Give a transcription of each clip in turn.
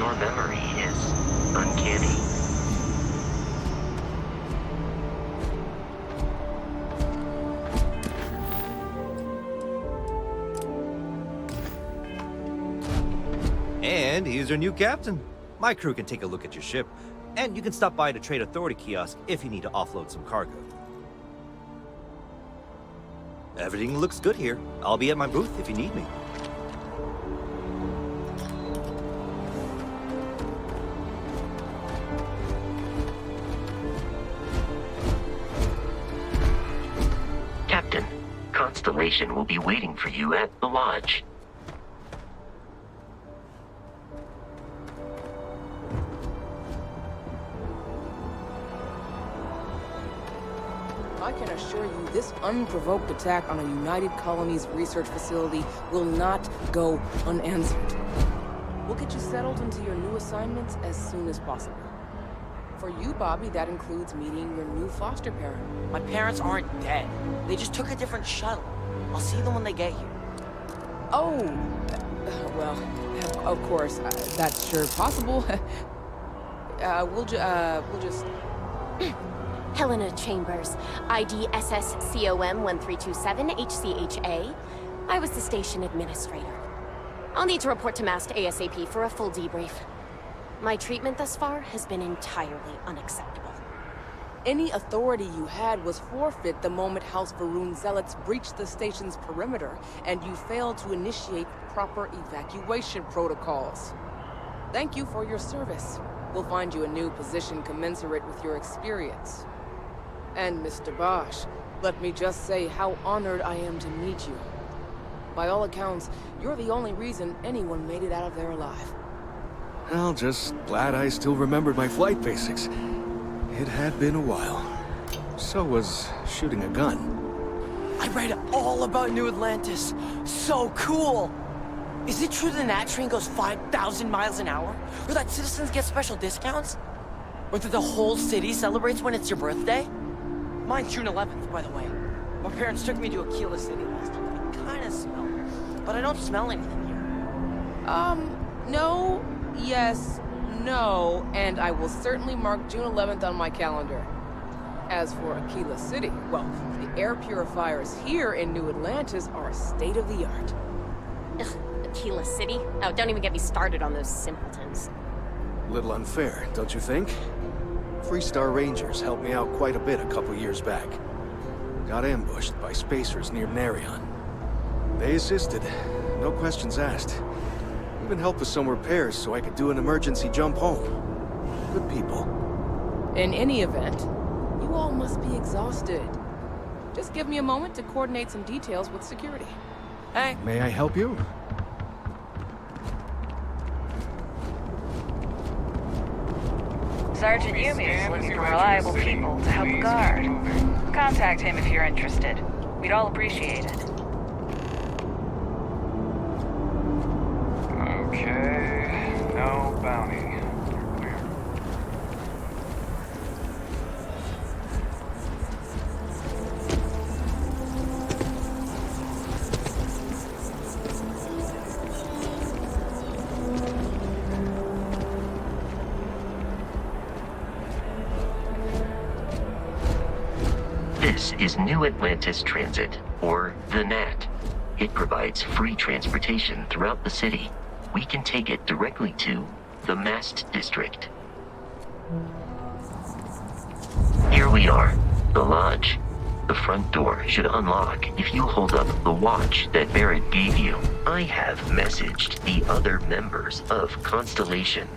Your memory is uncanny. And here's your new captain. My crew can take a look at your ship, and you can stop by the Trade Authority kiosk if you need to offload some cargo. Everything looks good here. I'll be at my booth if you need me. Captain, Constellation will be waiting for you at the lodge. I can assure you this unprovoked attack on a United Colonies research facility will not go unanswered. We'll get you settled into your new assignments as soon as possible. For you, Bobby, that includes meeting your new foster parent. My parents aren't dead. They just took a different shuttle. I'll see them when they get here. Oh, well, of course, that's sure possible. We'll just... Helena Chambers, ID SSCOM 1327 HCHA. I was the station administrator. I'll need to report to Mast ASAP for a full debrief. My treatment thus far has been entirely unacceptable. Any authority you had was forfeit the moment House Varun zealots breached the station's perimeter, and you failed to initiate proper evacuation protocols. Thank you for your service. We'll find you a new position commensurate with your experience. And Mr. Bosch, let me just say how honored I am to meet you. By all accounts, you're the only reason anyone made it out of there alive. Well, just glad I still remembered my flight basics. It had been a while. So was shooting a gun. I read all about New Atlantis. So cool! Is it true the Nat train goes 5,000 miles an hour? Or that citizens get special discounts? Or that the whole city celebrates when it's your birthday? Mine's June 11th, by the way. My parents took me to Aquila City last week. I kinda smell it, but I don't smell anything here. No, yes, no, and I will certainly mark June 11th on my calendar. As for Aquila City, well, the air purifiers here in New Atlantis are state-of-the-art. Ugh, Aquila City? Oh, don't even get me started on those simpletons. Little unfair, don't you think? Freestar Rangers helped me out quite a bit a couple years back. Got ambushed by spacers near Narion. They assisted, no questions asked. Even helped with some repairs so I could do an emergency jump home. Good people. In any event, you all must be exhausted. Just give me a moment to coordinate some details with security. Hey. May I help you? Sergeant Yumi is looking for reliable people to help guard. Contact him if you're interested. We'd all appreciate it. Okay, no bounty. You're clear. This is New Atlantis Transit, or the NAT. It provides free transportation throughout the city. We can take it directly to the Mast District. Here we are, the lodge. The front door should unlock if you hold up the watch that Barrett gave you. I have messaged the other members of Constellation.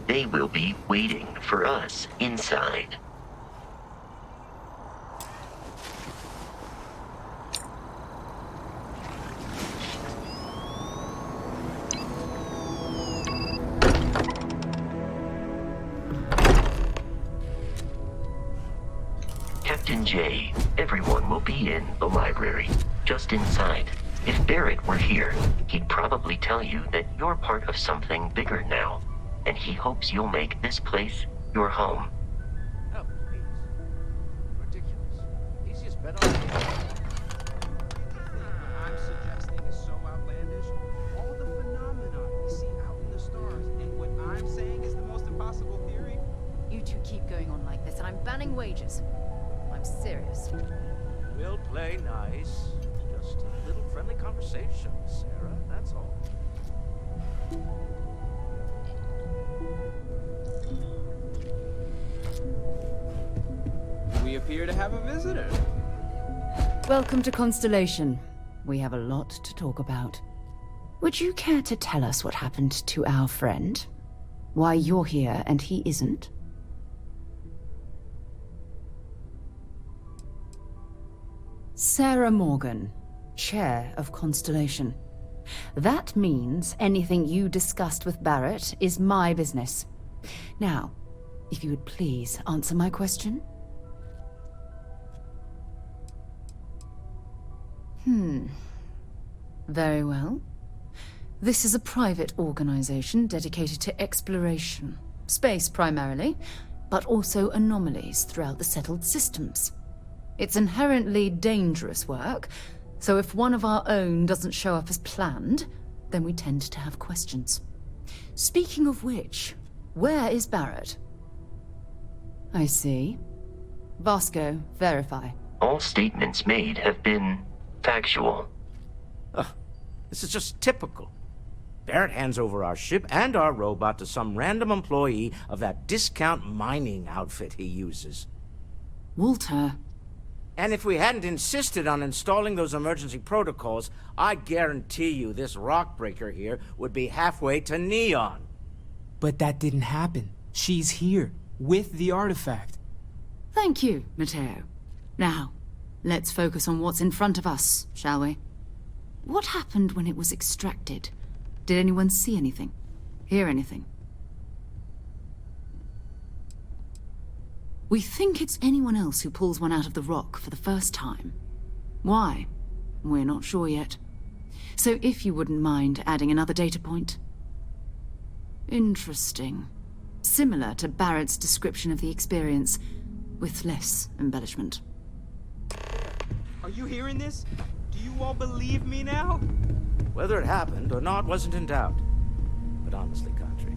They will be waiting for us inside. Captain J, everyone will be in the library, just inside. If Barrett were here, he'd probably tell you that you're part of something bigger now, and he hopes you'll make this place your home. Oh, please. Ridiculous. Easiest bet on I'm suggesting is so outlandish. All the phenomena we see out in the stars, and what I'm banning wages. I'm serious. We'll play nice. Just a little friendly conversation, Sarah, that's all. We appear to have a visitor. Welcome to Constellation. We have a lot to talk about. Would you care to tell us what happened to our friend? Why you're here and he isn't? Sarah Morgan, Chair of Constellation. That means anything you discussed with Barrett is my business. Now, if you would please answer my question. Very well. This is a private organization dedicated to exploration. Space primarily, but also anomalies throughout the settled systems. It's inherently dangerous work, so if one of our own doesn't show up as planned, then we tend to have questions. Speaking of which, where is Barrett? I see. Vasco, verify. All statements made have been factual. This is just typical. Barrett hands over our ship and our robot to some random employee of that discount mining outfit he uses. Walter. And if we hadn't insisted on installing those emergency protocols, I guarantee you this rock breaker here would be halfway to Neon. But that didn't happen. She's here, with the artifact. Thank you, Matteo. Now, let's focus on what's in front of us, shall we? What happened when it was extracted? Did anyone see anything? Hear anything? We think it's anyone else who pulls one out of the rock for the first time. Why? We're not sure yet. So if you wouldn't mind adding another data point. Interesting. Similar to Barrett's description of the experience, with less embellishment. Are you hearing this? Do you all believe me now? Whether it happened or not wasn't in doubt. But honestly, Country,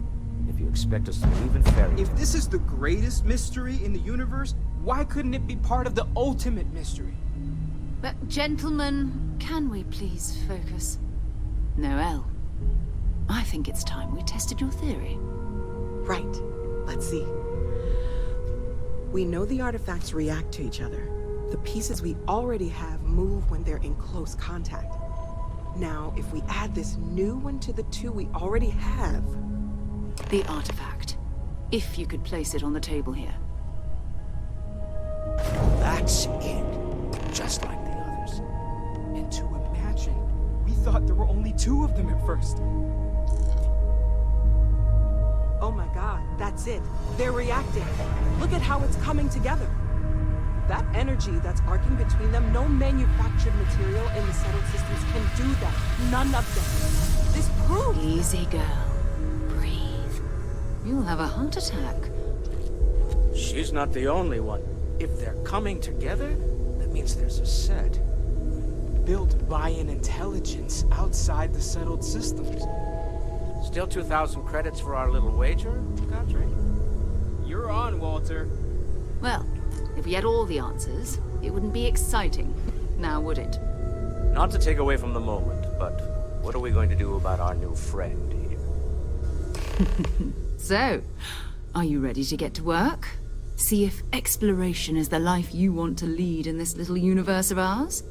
if you expect us to believe in fairy... If this is the greatest mystery in the universe, why couldn't it be part of the ultimate mystery? But gentlemen, can we please focus? Noelle, I think it's time we tested your theory. Right. Let's see. We know the artifacts react to each other. The pieces we already have move when they're in close contact. Now, if we add this new one to the two we already have... The artifact. If you could place it on the table here. That's it. Just like the others. And to imagine, we thought there were only two of them at first. Oh my god, that's it. They're reacting. Look at how it's coming together. That energy that's arcing between them, no manufactured material in the settled systems can do that. None of them. This proves... Easy, girl. Breathe. You'll have a heart attack. She's not the only one. If they're coming together, that means there's a set. Built by an intelligence outside the settled systems. Still 2,000 credits for our little wager, Country? You're on, Walter. Well, if we had all the answers, it wouldn't be exciting, now would it? Not to take away from the moment, but what are we going to do about our new friend here? So, are you ready to get to work? See if exploration is the life you want to lead in this little universe of ours?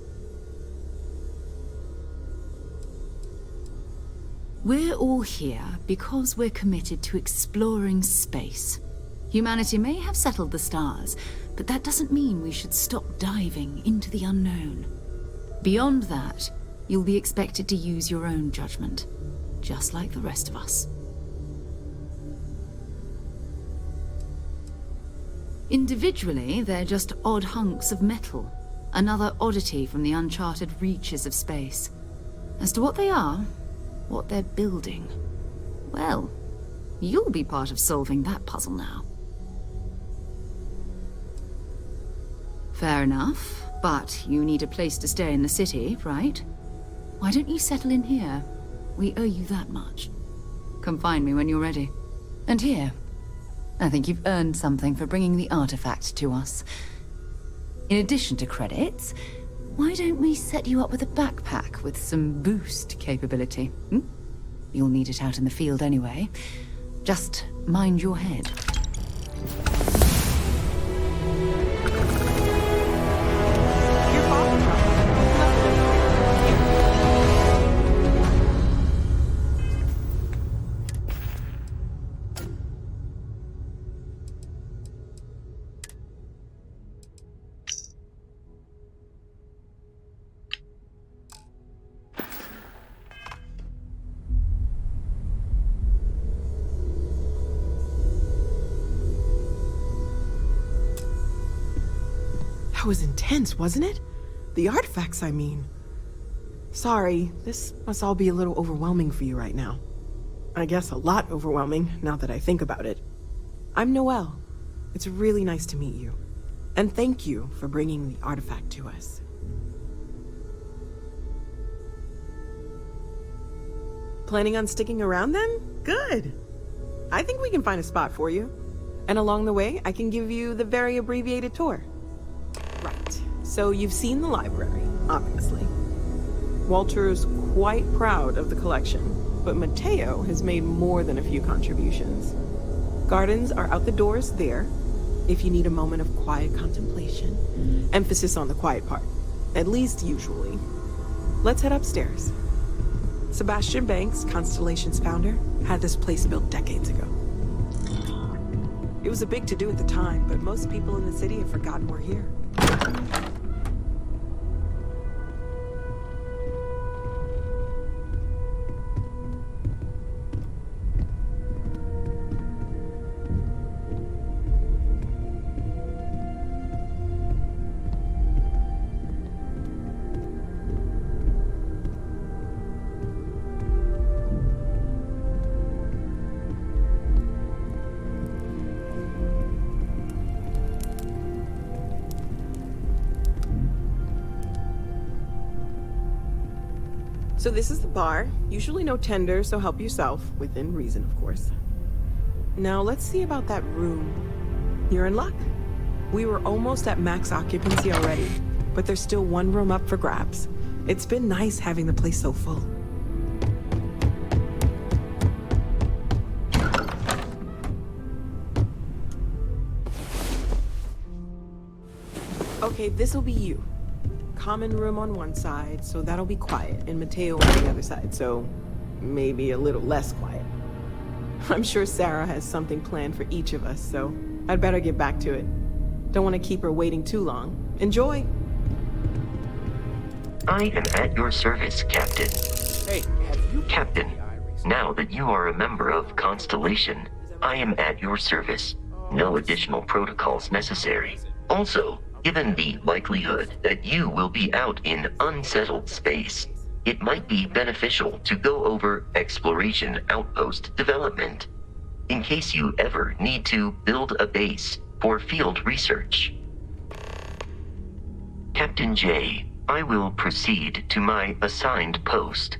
We're all here because we're committed to exploring space. Humanity may have settled the stars, but that doesn't mean we should stop diving into the unknown. Beyond that, you'll be expected to use your own judgment, just like the rest of us. Individually, they're just odd hunks of metal, another oddity from the uncharted reaches of space. As to what they are, what they're building, well, you'll be part of solving that puzzle now. Fair enough, but you need a place to stay in the city, right? Why don't you settle in here? We owe you that much. Come find me when you're ready. And here, I think you've earned something for bringing the artifact to us. In addition to credits, why don't we set you up with a backpack with some boost capability? You'll need it out in the field anyway. Just mind your head. That was intense, wasn't it? The artifacts, I mean. Sorry, this must all be a little overwhelming for you right now. I guess a lot overwhelming, now that I think about it. I'm Noelle. It's really nice to meet you. And thank you for bringing the artifact to us. Planning on sticking around then? Good. I think we can find a spot for you. And along the way, I can give you the very abbreviated tour. Right. So you've seen the library, obviously. Walter's quite proud of the collection, but Mateo has made more than a few contributions. Gardens are out the doors there, if you need a moment of quiet contemplation. Emphasis on the quiet part, at least usually. Let's head upstairs. Sebastian Banks, Constellation's founder, had this place built decades ago. It was a big to-do at the time, but most people in the city have forgotten we're here. So this is the bar. Usually no tender, so help yourself. Within reason, of course. Now let's see about that room. You're in luck. We were almost at max occupancy already, but there's still one room up for grabs. It's been nice having the place so full. Okay, this'll be you. Common room on one side, so that'll be quiet, and Mateo on the other side, so maybe a little less quiet. I'm sure Sarah has something planned for each of us, so I'd better get back to it. Don't want to keep her waiting too long. Enjoy! I am at your service, Captain. Hey, have you... Captain, now that you are a member of Constellation, I am at your service. No additional protocols necessary. Also, given the likelihood that you will be out in unsettled space, it might be beneficial to go over exploration outpost development, in case you ever need to build a base for field research. Captain J, I will proceed to my assigned post.